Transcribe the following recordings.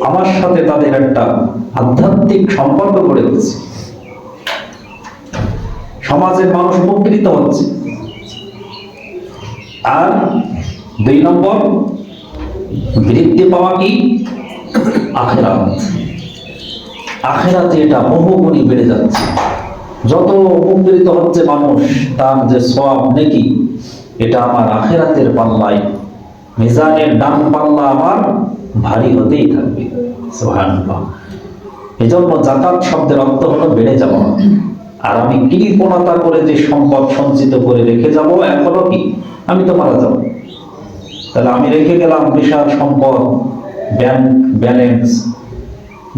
আমার সাথে তাদের একটা আধ্যাত্মিক সম্পর্ক গড়ে উঠেছে, সমাজের মানুষ উপকৃত হচ্ছে। আর 2 নম্বর বৃদ্ধি পাওয়া কি? আখিরাত। আখিরাতে এটা বহুগুণী বেড়ে যাচ্ছে। যত উপকৃত হচ্ছে মানুষ, তার যে সওয়াব নেকি, এটা আমার আখিরাতের পাল্লায়, মিজানের ডান পাল্লা আমার ভারী হতেই থাকবে। সুবহানাল্লাহ। এজন্য যাকাত শব্দের অর্থ হলো বেড়ে যাওয়া। আর আমি কৃপণতা করে যে সম্পদ সঞ্চিত করে রেখে যাব, এখনো কি আমি তো মারা যাব, তাহলে আমি রেখে গেলাম বিশাল সম্পদ, ব্যাংক ব্যালেন্স,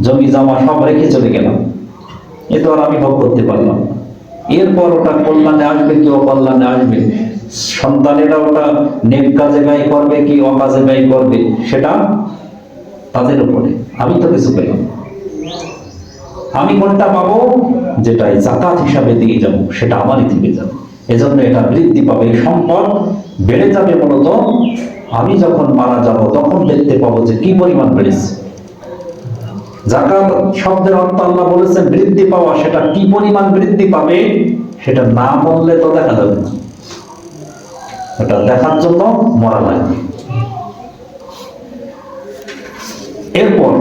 জমি জমা সব রেখে চলে গেলাম, এ তো আর আমি ভোগ করতে পারলাম না। এরপর ওটা কল্যাণে আসবে কি অকল্যাণে আসবে, সন্তানেরা ওটা নেক কাজে ব্যয় করবে কি অকাজে ব্যয় করবে, সেটা তাদের উপরে। আমি তো কিছু পেলাম। আমি কোনটা পাবো? যেটাই যাকাত হিসাবে দিয়ে যাব, সেটা আমারই থেকে যাবে। এজন্য এটা বৃদ্ধি পাবে, সম্পদ বেড়ে যাবে। মূলত আমি যখন মারা যাব তখন দেখতে পাবো যে কি পরিমাণ বেড়েছে। যাকাত শব্দের অর্থ আল্লাহ বলেছেন বৃদ্ধি পাওয়া, সেটা কি পরিমাণ বৃদ্ধি পাবে সেটা না বললে তো দেখা যাবে না। এটা দেখার জন্য মরা লাগবে। এরপর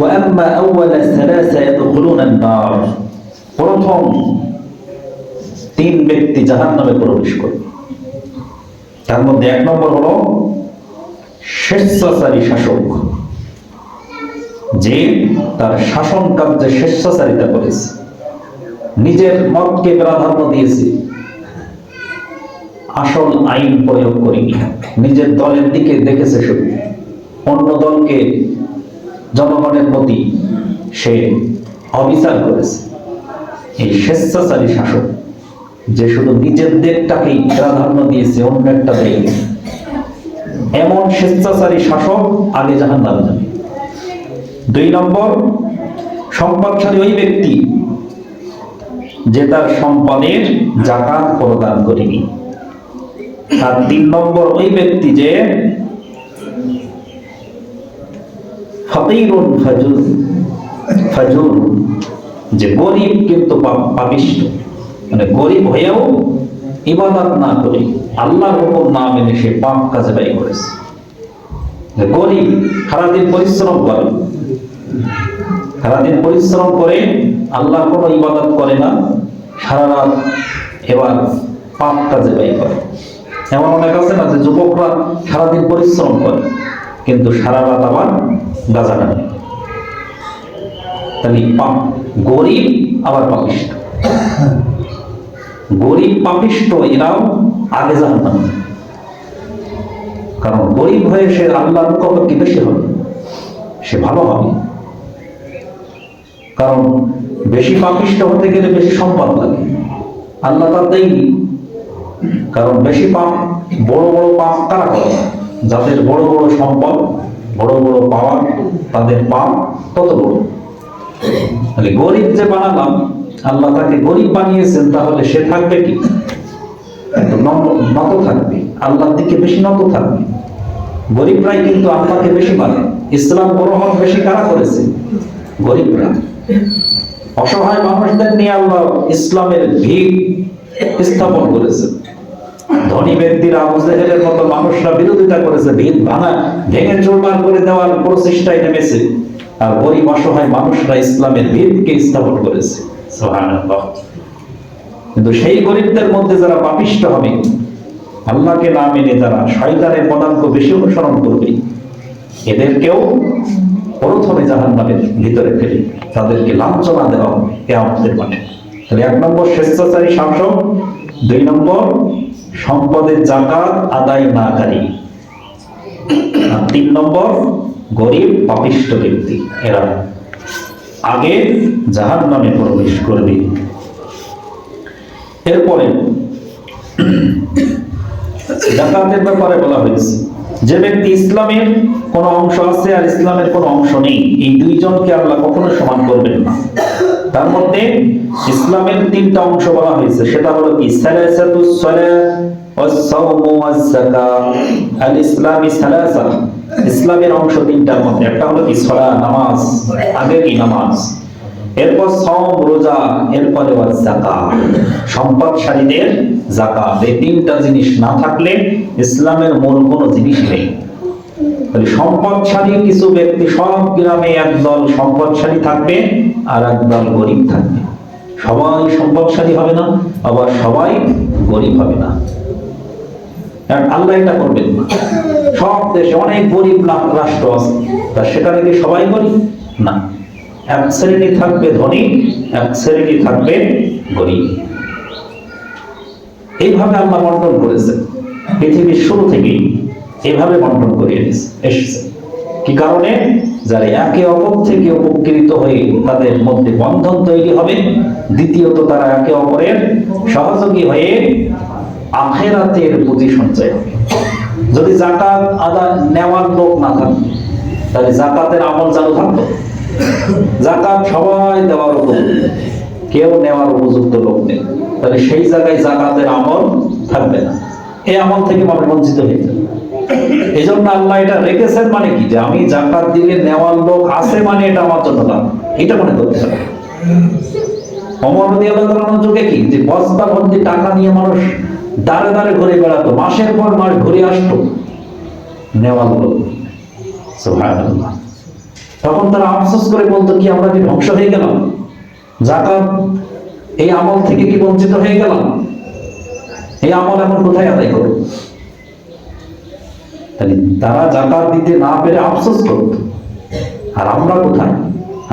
وأما أول الثلاثة يدخلون النار, প্রথম 3 ব্যক্তি জাহান্নামে প্রবেশ করবে। তার মধ্যে 1 নম্বর হলো স্বেচ্ছাচারী শাসক, যে তার শাসন কার্যে স্বেচ্ছাচারিতা করেছে, নিজের মতকে প্রাধান্য দিয়েছে, আসল আইন প্রয়োগ করেনি, নিজের দলের দিকে দেখেছে শুধু, অন্য দলকে জনগণের প্রতি সে অবিচার করেছে। এই স্বেচ্ছাচারী শাসক, যে শুধু নিজের দেশটাকেই প্রাধান্য দিয়েছে, অন্য একটা দেয়নি, এমন স্বেচ্ছাচারী শাসক আগে জাহান্নামে যাবে। 2 নম্বর সম্পদশালী ওই ব্যক্তি যে তার সম্পদের যাকাত প্রদান করেনি। আর 3 নম্বর ওই ব্যক্তি যে ফকিরুন ফাজুর, যে গরিব কিন্তু পাপিষ্ঠ, মানে গরিব হয়েও ইবাদত না করে, আল্লাহর হুকুম না মেনে সে পাপ কাজে ব্যয় করেছে। গরিব সারাদিন পরিশ্রম করে, সারাদিন পরিশ্রম করে আল্লাহর কোনো ইবাদত করে না, সারা রাত এবার পাপ কাজে ব্যয় করে। এমন অনেক আছে না যে যুবকরা সারাদিন পরিশ্রম করে কিন্তু সারা রাত আবার গাঁজা টানে। তাহলে গরিব আবার পাপিষ্ঠ, গরিব পাপিষ্ঠ এরাও আগে জাহান্নামে। কারণ গরিব হয়ে সে আল্লাহর মুখাপেক্ষী বেশি হবে, সে ভালো হবে। কারণ বেশি পাপিষ্ঠ হতে গেলে বেশি সম্পদ লাগে, আল্লাহ তার দেয়নি। কারণ বেশি পাপ, বড় বড় পাপ কারা করে? যাদের বড় বড় সম্পদ, বড় বড় পাওয়ার, তাদের পাপ তত বড়। তাহলে গরিব যে বানালাম, আল্লাহ তাকে গরিব বানিয়েছেন, তাহলে সে থাকবে কি? নত থাকবে, আল্লাহর দিকে বেশি নত থাকবে। গরিবরাই কিন্তু আল্লাহকে বেশি মানে। ইসলাম গ্রহণ বেশি কারা করেছে? গরিবরা। অসহায় মানুষদের নিয়ে আল্লাহ ইসলামের ভিত স্থাপন করেছে। ধনী ব্যক্তিরা, আবু জেহেলের মতো মানুষরা বিরোধিতা করেছে, ভিত ভেঙে চুরমার করে দেওয়ার প্রচেষ্টায় নেমেছে। আর গরিব অসহায় মানুষরা ইসলামের ভিতকে স্থাপন করেছে। সুবহানাল্লাহ। কিন্তু সেই গরিবদের মধ্যে যারা পাপিষ্ঠ হবে, আল্লাহকে না মেনে যারা শয়তানের পদাঙ্ক বেশি অনুসরণ করবে, এদেরকেও প্রথমে জাহান্নামের ভিতরে ফেলে তাদেরকে লাঞ্ছনা দেওয়া হবে কিয়ামতের মাঠে। তাহলে 1 নম্বর স্বেচ্ছাচারী শাসক, 2 নম্বর সম্পদের যাকাত আদায় নাকারী, আর 3 নম্বর গরিব পাপিষ্ঠ ব্যক্তি। এরা আগে জাহান্নামে প্রবেশ করবে। এরপরে যাকাতের ব্যাপারে বলা হয়েছে, যে ব্যক্তি ইসলামের কোন অংশ আছে আর ইসলামের কোন অংশ নেই, এই 2 জনকে আল্লাহ কখনো সমান করবেন না। তার মধ্যে ইসলামের 3টা অংশ বলা হয়েছে, সেটা হলো কি? সালাসাতুস সালাহ والصوم والزكاة الإسلام ثلاثة ইসলামের অংশ তিনটার মধ্যে একটা হলো কি সালাত নামাজ আগে কি নামাজ এরপর সওম রোজা এরপরে যাকাত সম্পদশালীদের যাকাত এই তিনটা জিনিস না থাকলে ইসলামের মূল কোনো জিনিস নেই তাহলে সম্পদশালী কিছু ব্যক্তি সব গ্রামে একদল সম্পদশালী থাকবে আর একদল গরিব থাকবে সবাই সম্পদশালী হবে না আবার সবাই গরিব হবে না আল্লাহ এটা করবেন না সব দেশে অনেক গরিব রাষ্ট্র আছে তা সেখানে কি সবাই গরিব না এক শ্রেণী থাকবে ধনী এক শ্রেণী থাকবে গরিব এইভাবে আল্লাহ বন্টন করেছে পৃথিবীর শুরু থেকেই এইভাবে বন্টন করে এসেছে কি কারণে যারা একে অপর থেকে উপকৃত হয়ে তাদের মধ্যে বন্ধন তৈরি হবে দ্বিতীয়ত তারা একে অপরের সহযোগী হয়ে আখিরাতের পুঁজি সঞ্চয় হবে যদি যাকাত আদায় নেওয়ার লোক না থাকে তাহলে যাকাতের আমল চালু থাকতো যাকাত সবাই দেওয়ার উপযুক্ত কেউ নেওয়ার উপযুক্ত লোক নেই তাহলে সেই জায়গায় যাকাতের আমল থাকবে না এই আমল থেকে মানুষ বঞ্চিত হয়ে যাবে এই জন্য আল্লাহ এটা রেখেছেন মানে কি যে আমি যাকাত দিলে নেওয়ার লোক আছে মানে এটা আমার জন্য লাভ এটা মনে করতে হবে ওমর রাদিয়াল্লাহু তাআলার যুগে কি যে বস্তা ভর্তি টাকা নিয়ে মানুষ দাঁড়ে দাঁড়ে ঘুরে বেড়াতো মাসের পর মাস ঘুরে আসতো নেওয়ার লোক সুবহানাল্লাহ তখন তারা আফসোস করে বলতো কি আমরা কি ধ্বংস হয়ে গেলাম যাকাত এই আমল থেকে কি বঞ্চিত হয়ে গেলাম এই আমল এখন কোথায় আদায় করব তারা যাকাত দিতে না পেরে আফসোস করত আর আমরা কোথায়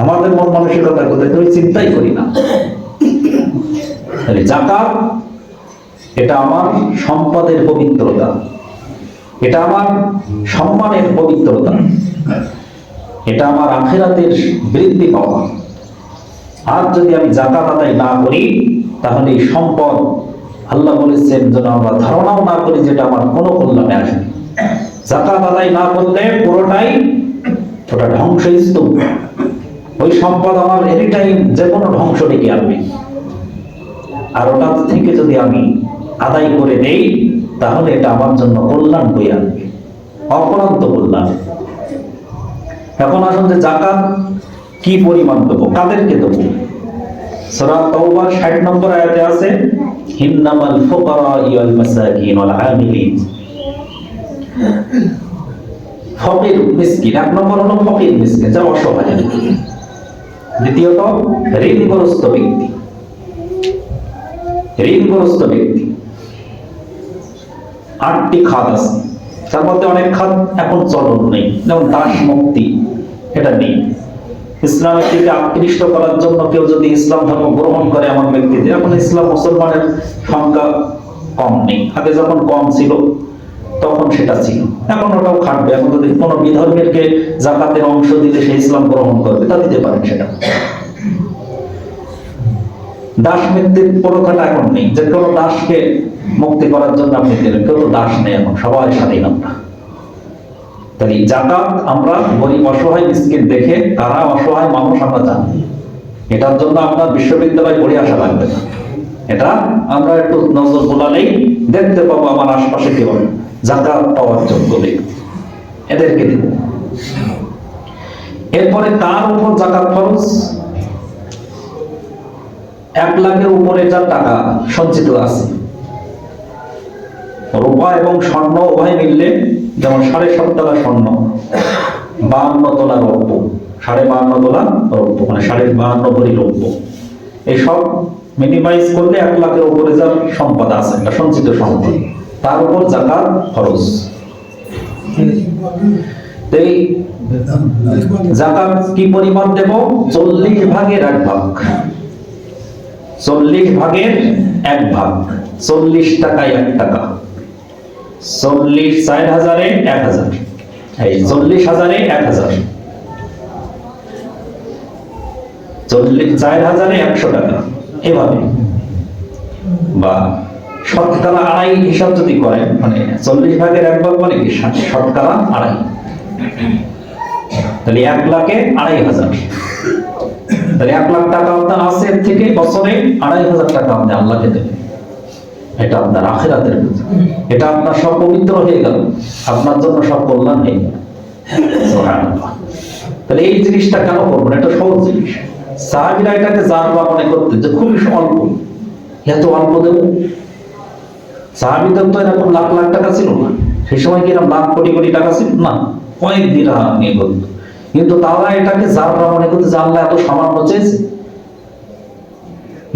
আমাদের মন মানসিকতা কোথায় তো চিন্তাই করি না যাকাত এটা আমার সম্পদের পবিত্রতা এটা আমার সম্মানের পবিত্রতা এটা আমার আখিরাতের বৃদ্ধি পাওয়া আর যদি আমি যাকাত আদায় না করি তাহলে এই সম্পদ আল্লাহ বলেছেন যেন আমরা ধারণাও না করি যেটা আমার কোনো কল্যাণে আসবে যাকাত আদায় না করলে পুরোটাই ওটা ধ্বংসস্তূপ ওই সম্পদ আমার এনি টাইম যে কোনো ধ্বংস ডেকে আনবে আর ওটা থেকে যদি আমি আদায় করে দেই তাহলে এটা আমার জন্য কল্যাণ বয়ে আনবে অপরন্ত কল্যাণ এখন আসুন যে যাকাত কি পরিমাণ দেবো কাদেরকে দেবো সূরা তাওবার 60 নম্বর আয়াতে আছে ইন্নামাল ফুকারা ওয়াল মাসাকিন ওয়াল আমিলিন ফকির মিসকিন এক নম্বর হলো ফকির মিসকিন যারা অসহায় দ্বিতীয়ত ঋণগ্রস্ত ব্যক্তি 8টি খাত আছে তার মধ্যে অনেক খাত এখন চলন নেই যেমন দাস মুক্তি এটা নেই ইসলামের দিকে আকৃষ্ট করার জন্য কেউ যদি ইসলাম ধর্ম গ্রহণ করে এমন ব্যক্তিদের এখন ইসলাম মুসলমানের সংখ্যা কম নেই আগে যখন কম ছিল তখন সেটা ছিল এখন ওটাও খাটবে এখন যদি কোনো বিধর্মীকে যাকাতের অংশ দিলে সে ইসলাম গ্রহণ করবে তা দিতে পারেন সেটা দাস মুক্তির প্রথাটা এখন নেই যে কোনো দাসকে মুক্তি করার জন্য আপনি দিলেন কেউ তো দাস নেই এখন সবাই স্বাধীন আমরা তাহলে যাকাত আমরা গরিব অসহায় মিসকিন দেখে তারা অসহায় মানুষ আমরা জানি এটার জন্য আপনার বিশ্ববিদ্যালয় পড়ে আসা লাগবে না এটা আমরা একটু নজর বোলালেই দেখতে পাবো আমার আশপাশে কেউ যাকাত পাওয়ার যোগ্য ব্যক্তি এদেরকে দিব এরপরে কার উপর যাকাত ফরজ 1 লাখের উপরে যার টাকা সঞ্চিত আছে রূপা এবং স্বর্ণ উভয় মিললে যেমন 7.5 তোলা স্বর্ণ 52 তোলা রৌপ্য 52.5 তোলা রৌপ্য মানে 52.5 ভরি রৌপ্য এইসব মিনিমাইজ করলে 1 লাখের উপরে যার সম্পদ আছে একটা সঞ্চিত সম্পদ তার উপর যাকাত ফরজ এই যাকাত কি পরিমাণ দেব 40 ভাগের 1 ভাগ 40 ভাগের 1 ভাগ 40 টাকায় 1 টাকা 40,000 এ 1000 এই 40,000 এ 1000 4,000 এ 100 টাকা এভাবে বা শতকরা 2.5 হিসাব যদি করেন মানে 40 ভাগের 1 ভাগ মানে কি শতকরা 2.5 তাহলে 1 লাখে 2,500 তাহলে 1 লাখ টাকা আপনার আছে থেকে বছরে 2,500 টাকা আপনি আল্লাহকে দেবেন এটা আপনার আখিরাতের পুঁজি। এটা আপনার সব পবিত্র হয়ে গেল, আপনার জন্য সব কল্যাণ হয়ে গেল। সুবহানাল্লাহ। তাহলে এই জিনিসটা কেন করবেন? এটা সহজ জিনিস। সাহাবীরা এটাকে জারবা মনে করতেন যে খুবই অল্প, এত অল্প দেব। সাহাবীদের তো এরকম লাখ লাখ টাকা ছিল না, সেই সময় কি এরকম লাখ কোটি কোটি টাকা ছিল না, কয়েক দিরহাম নিয়ে করত। কিন্তু তারা এটাকে জারবা মনে করতে যে আল্লাহ এত সামান্য চেয়েছে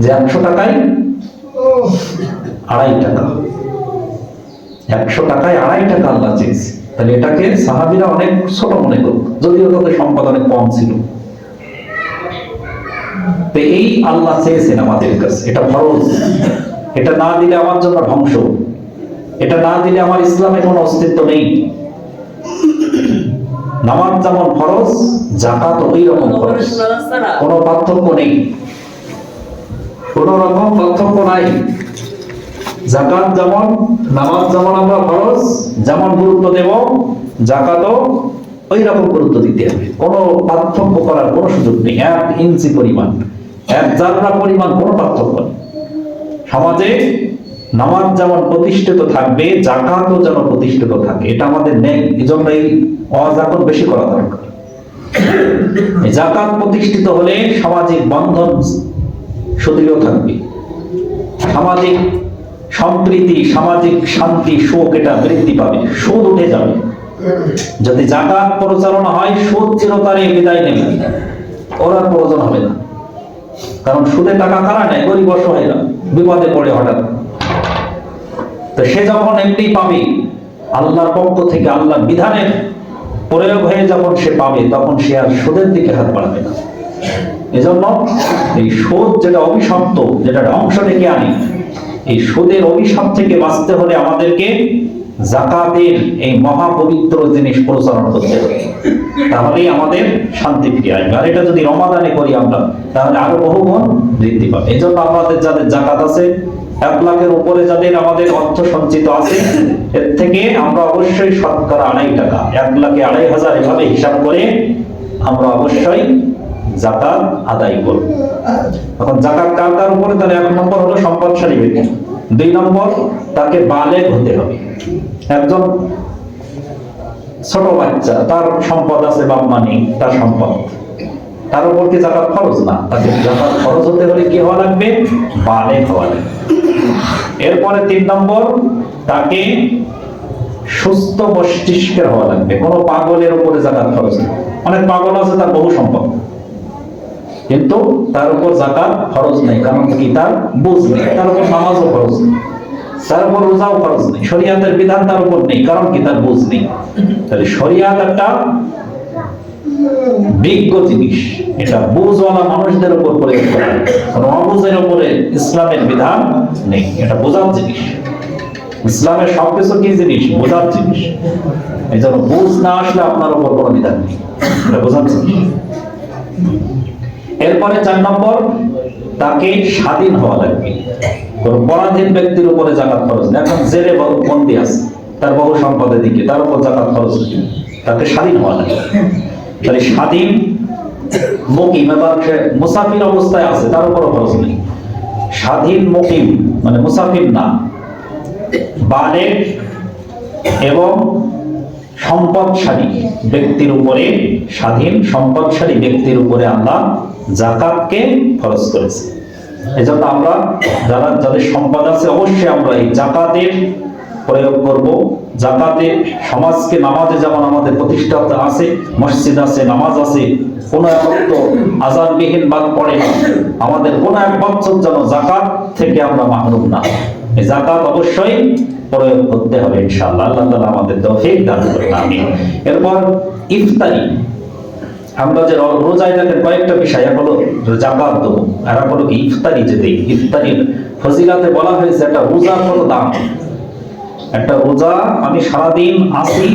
যে 100 টাকায় 2.5 টাকা, 100 টাকায় 2.5 টাকা আল্লাহ চেয়েছে। তাহলে এটাকে সাহাবীরা অনেক ছোট মনে করত, যদিও তাদের সম্পদ অনেক কম ছিল। তো এই আল্লাহ চেয়েছেন আমাদের কাছে, এটা ফরজ। এটা না দিলে আমার জন্য ধ্বংস, এটা না দিলে আমার ইসলামে কোনো অস্তিত্ব নেই। নামাজ যেমন ফরজ, যাকাত ওই রকম ফরজ, কোনো পার্থক্য নেই, কোনো রকম পার্থক্য নাই। যাকাত যেমন, নামাজ যেমন আমরা ফরজ যেমন গুরুত্ব দেব, যাকাতও ওই রকম গুরুত্ব দিতে হবে। কোনো পার্থক্য করার কোনো সুযোগ নেই। 1 ইঞ্চি পরিমাণ, 1 জাররা পরিমাণ কোনো পার্থক্য নেই। সমাজে নামাজ যেমন প্রতিষ্ঠিত থাকবে, যাকাতও যেন প্রতিষ্ঠিত থাকে, এটা আমাদের নেই। এজন্য এই যাকাত বেশি করা দরকার। এই যাকাত প্রতিষ্ঠিত হলে সামাজিক বন্ধন সুদৃঢ় থাকবে, সামাজিক সম্প্রীতি, সামাজিক শান্তি, সুখ এটা বৃদ্ধি পাবে, সুদ উঠে যাবে। যদি যাকাত পরিচালনা হয়, সুদ চিরতরে বিদায় নেবে, ওর আর প্রয়োজন হবে না। কারণ সুদে টাকা কারা নেয়? গরিব অসহায়রা, বিপদে পড়ে হঠাৎ। তো সে যখন এমনি পাবে, আল্লাহর পক্ষ থেকে আল্লাহর বিধানের প্রয়োগ হয়ে যখন সে পাবে, তখন সে আর সুদের দিকে হাত বাড়াবে না। এজন্য এই সুদ যেটা অভিশপ্ত, যেটা ধ্বংস ডেকে আনে, এই সুদের অভিশাপ থেকে বাঁচতে হলে আমাদেরকে যাকাতের এই মহাপবিত্র জিনিস পরিচালনা করতে হবে, তাহলেই আমাদের শান্তি ফিরে আসবে। আর এটা যদি রমাদানে করি আমরা, তাহলে আরো বহুগুণ বৃদ্ধি পাবে। এই জন্য আমাদের যাদের যাকাত আছে, 1 লাখের উপরে যাদের আমাদের অর্থ সঞ্চিত আছে, এর থেকে আমরা অবশ্যই শতকরা 2.5 টাকা, 1 লাখে 2.500 এভাবে হিসাব করে আমরা অবশ্যই যাকাত আদায় করব। এখন যাকাত কার কার উপরে? তাহলে 1 নম্বর হলো সম্পদশালী ব্যক্তি, 2 নম্বর তাকে বালেগ হতে হবে। একজন ছোট বাচ্চা, তার সম্পদ আছে, বাপ মা নেই, তার সম্পদ, তার উপর কি যাকাত ফরজ না? তাকে যাকাত ফরজ হতে হলে কি হওয়া লাগবে? বালেগ হওয়া লাগবে। এরপরে 3 নম্বর, তাকে সুস্থ মস্তিষ্কের হওয়া লাগবে। কোনো পাগলের উপরে যাকাত ফরজ না। অনেক পাগল আছে, তার বহু সম্পদ, কিন্তু তার উপর যাকাত ফরজ নেই, কারণ কি? তার বুঝ নেই। তার উপর নামাজও ফরজ নেই, তার উপর রোজাও ফরজ নেই, শরীয়তের বিধান তার উপর নেই, কারণ কি? তার বুঝ নেই। তাহলে শরীয়ত একটা বিজ্ঞ জিনিস, এটা বুঝওয়ালা মানুষদের উপর প্রয়োগ করা, কোনো অবুঝের উপরে ইসলামের বিধান নেই। এটা বোঝার জিনিস। ইসলামের সবকিছু কি জিনিস? বোঝার জিনিস। এই জন্য বুঝ না আসলে আপনার উপর কোনো বিধান নেই, এটা বোঝার জিনিস। এরপরে 4 নম্বর, তাকে স্বাধীন হওয়া লাগবে। কোন পরাধীন ব্যক্তির উপরে যাকাত ফরজ না। এখন জেলে বন্দী আছে, তার বহু সম্পদের দিকে, তার উপর যাকাত ফরজ নেই, তাকে স্বাধীন হওয়া লাগবে। তাহলে স্বাধীন মুকিম, এবার সে মুসাফির অবস্থায় আছে, তার উপর ফরজ নেই। স্বাধীন মুকিম মানে মুসাফির না, বালেগ এবং সম্পদশালী ব্যক্তির উপরে, স্বাধীন সম্পদশালী ব্যক্তির উপরে আল্লাহ যাকাতকে ফরজ করেছে। এজন্য আমরা যাদের সম্পদ আছে, অবশ্যই আমরা এই যাকাতের প্রয়োগ করব। যাকাতে সমাজকে, নামাজে যেমন আমাদের প্রতিষ্ঠা আছে, মসজিদ আছে, নামাজ আছে, কোনো এক ওয়াক্ত আযানবিহীন বাদ পড়ে না, আমাদের কোনো এক বছর যেন যাকাত থেকে আমরা মাহরুম না। এই যাকাত অবশ্যই প্রয়োগ করতে হবে ইনশাআল্লাহ। আল্লাহ তাআলা আমাদের তৌফিক দান করুন, আমিন। এরপর ইফতারি, আমরা যে রোজায় দেখেন কয়েকটা বিষয়, এক হলো যাকাত দেব, আর এক হলো কি ইফতারি যে দেই। ইফতারির ফজিলাতে বলা হয়েছে একটা রোজার কত দাম। একটা রোজা, আমি সারাদিন আসি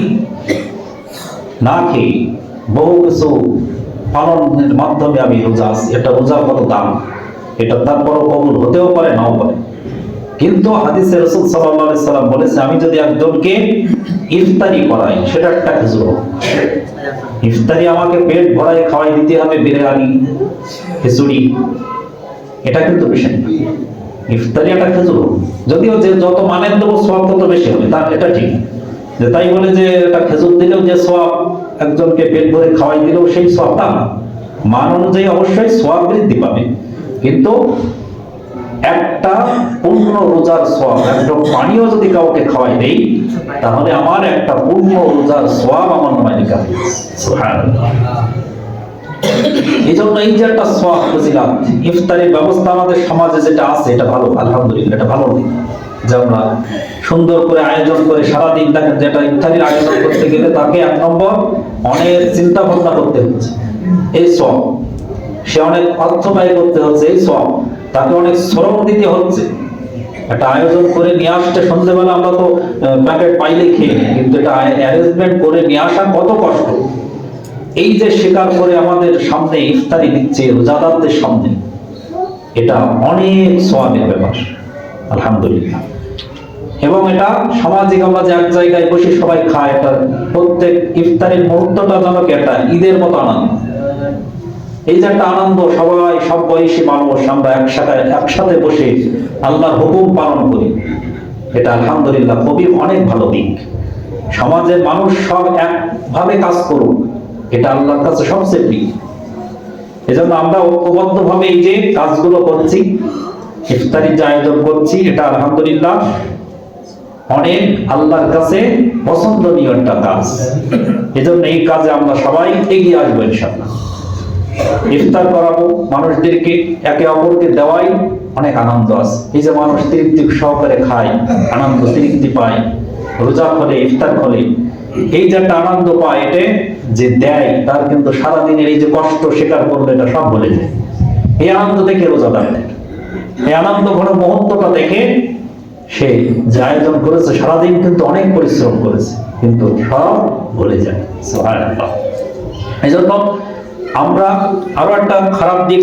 না খেয়ে, বহু কিছু পালনের মাধ্যমে আমি রোজা আছি, একটা রোজার কত দাম। এটা তারপরও কবুল হতেও পারে, নাও পারে। কিন্তু হাদিসে রাসূল সাল্লাল্লাহু আলাইহি সাল্লাম বলেছে, আমি যদি একজনকে ইফতারি করাই, সেটা একটা খেজুর, ইফতারি আমাকে পেট ভরায় খাওয়াই দিতে হবে, বিরিয়ানি, খিচুড়ি, এটা কিন্তু বিষয় না। ইফতারি একটা খেজুর, যদিও যে যত মানের দেবো সওয়াব তত বেশি হবে, তা এটা ঠিক, যে তাই বলে যে এটা খেজুর দিলেও যে সওয়াব, একজনকে পেট ভরে খাওয়াই দিলেও সেই সওয়াব, তা না। মান অনুযায়ী অবশ্যই সওয়াব বৃদ্ধি পাবে, কিন্তু একটা পূর্ণ রোজার সওয়াব, একটা পানীয় যদি কাউকে খাওয়াই দেই, তাহলে আমার একটা পূর্ণ রোজার সওয়াব আমার নামায় লেখা হবে। সুবহানাল্লাহ। এই জন্য এই যে একটা সওয়াব ফজিলত, ইফতারের ব্যবস্থা আমাদের সমাজে যেটা আছে এটা ভালো, আলহামদুলিল্লাহ, এটা ভালো দিক, যে আমরা সুন্দর করে আয়োজন করে সারাদিন দেখেন, যেটা ইফতারির আয়োজন করতে গেলে তাকে এক নম্বর অনেক চিন্তা ভাবনা করতে হচ্ছে, এই সওয়াব, সে অনেক অর্থ ব্যয় করতে হচ্ছে, এই সওয়াব, তাকে অনেক শ্রম দিতে হচ্ছে। একটা আয়োজন করে নিয়ে আসতে, সন্ধ্যেবেলা আমরা তো প্যাকেট পাইলে খেয়ে নিই, কিন্তু এটা অ্যারেঞ্জমেন্ট করে নিয়ে আসা কত কষ্ট। এই যে স্বীকার করে আমাদের সামনে ইফতারি দিচ্ছে রোজাদারদের সামনে, এটা অনেক সওয়াবের ব্যাপার, আলহামদুলিল্লাহ। এবং এটা সামাজিক, আমরা যে এক জায়গায় বসে সবাই খায়, এটা প্রত্যেক ইফতারের মুহূর্তটা যেন একটা ঈদের মতো আনন্দ। এই যে একটা আনন্দ, সবাই সব বয়সী মানুষ আমরা একসাথে বসে আল্লাহর হুকুম পালন করি, এটা আলহামদুলিল্লাহ খুবই অনেক ভালো দিক। সমাজের মানুষ সব একভাবে কাজ করুক, এটা আল্লাহর কাছে সবচেয়ে প্রিয়। এজন্য আমরা ঐক্যবদ্ধ ভাবে এই যে কাজগুলো করছি, ইফতারির যে আয়োজন করছি, এটা আলহামদুলিল্লাহ অনেক আল্লাহর কাছে পছন্দনীয় একটা কাজ। এজন্য এই কাজে আমরা সবাই এগিয়ে আসবো ইনশাআল্লাহ। ইফতার করাবো মানুষদেরকে, একে অপরকে দেওয়াই অনেক আনন্দ আছে। এই যে মানুষ তৃপ্তি সহকারে খায়, আনন্দ তৃপ্তি পায়, রোজা খোলে, ইফতার খোলে, এই যে একটা আনন্দ পায়, এটা যে দেয় তার কিন্তু সারাদিনের এই যে কষ্ট স্বীকার করলে এটা সব ভুলে যায়। এই আনন্দ দেখে রোজাদারদের, এই আনন্দ ঘন মুহূর্তটা দেখে সে যে আয়োজন করেছে, সারাদিন কিন্তু অনেক পরিশ্রম করেছে, কিন্তু সব ভুলে যায়। সুবহানাল্লাহ। এই জন্য আমরা আরো একটা খারাপ দিক